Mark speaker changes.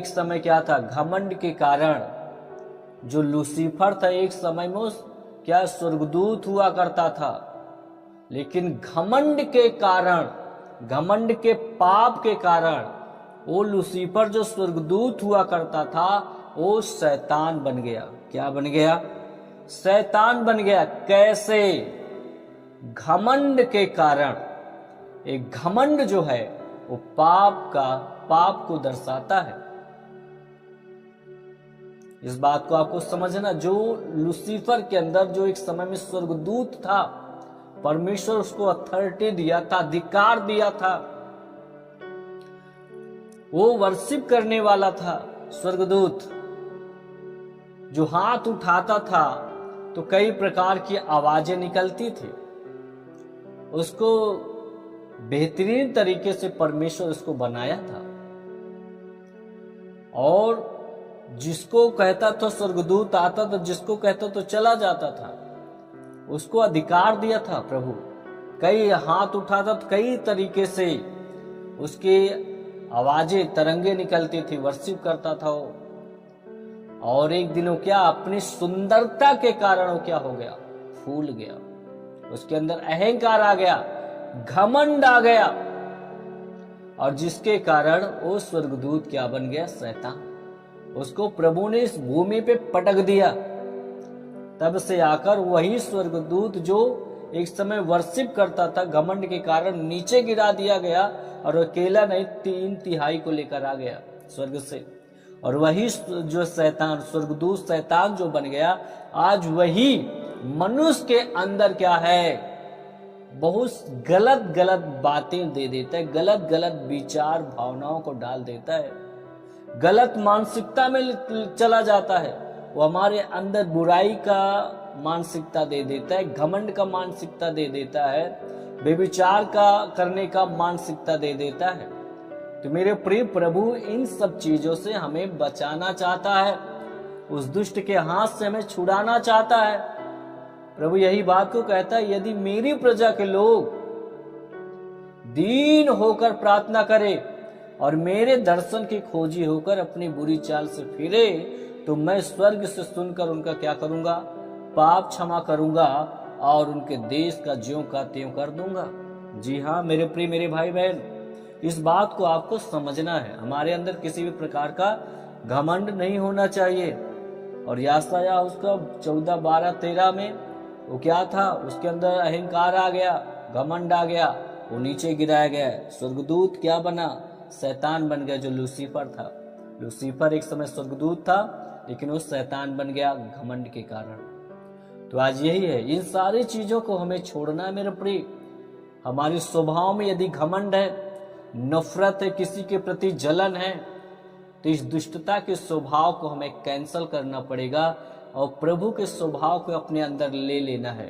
Speaker 1: एक समय क्या था, घमंड के कारण जो लूसीफर था एक समय में उस क्या स्वर्गदूत हुआ करता था, लेकिन घमंड के कारण, घमंड के पाप के कारण वो लूसीफर जो स्वर्गदूत हुआ करता था वो शैतान बन गया। क्या बन गया? शैतान बन गया। कैसे? घमंड के कारण। एक घमंड जो है वो पाप को दर्शाता है। इस बात को आपको समझना। जो लूसीफर के अंदर जो एक समय में स्वर्गदूत था, परमेश्वर उसको अथॉरिटी दिया था, अधिकार दिया था, वो वर्शिप करने वाला था स्वर्गदूत। जो हाथ उठाता था तो कई प्रकार की आवाजें निकलती थी। उसको बेहतरीन तरीके से परमेश्वर उसको बनाया था, और जिसको कहता तो स्वर्गदूत आता तो जिसको कहता तो चला जाता था। उसको अधिकार दिया था प्रभु। कई हाथ उठाता तो कई तरीके से उसकी आवाजें, तरंगे निकलती थी, वर्शिप करता था वो। और एक दिन वो क्या, अपनी सुंदरता के कारण वो क्या हो गया, फूल गया। उसके अंदर अहंकार आ गया, घमंड आ गया, और जिसके कारण वो स्वर्गदूत क्या बन गया, शैतान। उसको प्रभु ने इस भूमि पे पटक दिया। तब से आकर वही स्वर्गदूत जो एक समय वर्शिप करता था, घमंड के कारण नीचे गिरा दिया गया, और अकेला नहीं 3/3 को लेकर आ गया स्वर्ग से। और वही जो शैतान, स्वर्गदूत शैतान जो बन गया, आज वही मनुष्य के अंदर क्या है, बहुत गलत गलत बातें दे देता है, गलत गलत विचार भावनाओं को डाल देता है, गलत मानसिकता में चला जाता है। वो हमारे अंदर बुराई का मानसिकता दे देता है, घमंड का मानसिकता दे देता है, व्यभिचार का करने का मानसिकता दे देता है। तो मेरे प्रिय प्रभु इन सब चीजों से हमें बचाना चाहता है, उस दुष्ट के हाथ से हमें छुड़ाना चाहता है। प्रभु यही बात को कहता है, यदि मेरी प्रजा के लोग दीन होकर प्रार्थना करे और मेरे दर्शन की खोजी होकर अपनी बुरी चाल से फिरे, तो मैं स्वर्ग से सुनकर उनका क्या करूंगा, पाप क्षमा करूंगा और उनके देश का ज्यों का त्यों कर दूंगा। जी हाँ मेरे प्रिय, मेरे भाई बहन, इस बात को आपको समझना है। हमारे अंदर किसी भी प्रकार का घमंड नहीं होना चाहिए। और याशायाह उसका 14, 12, 13 में वो क्या था, उसके अंदर अहंकार आ गया, घमंड आ गया, वो नीचे गिराया गया। स्वर्गदूत क्या बना, शैतान बन गया, जो लूसीफर था। लूसीफर एक समय स्वर्गदूत था, लेकिन वो शैतान बन गया घमंड के कारण। तो आज यही है, इन सारी चीजों को हमें छोड़ना है मेरे प्रिय। हमारे स्वभाव में यदि घमंड है, नफरत है, किसी के प्रति जलन है, तो इस दुष्टता के स्वभाव को हमें कैंसल करना पड़ेगा और प्रभु के स्वभाव को अपने अंदर ले लेना है।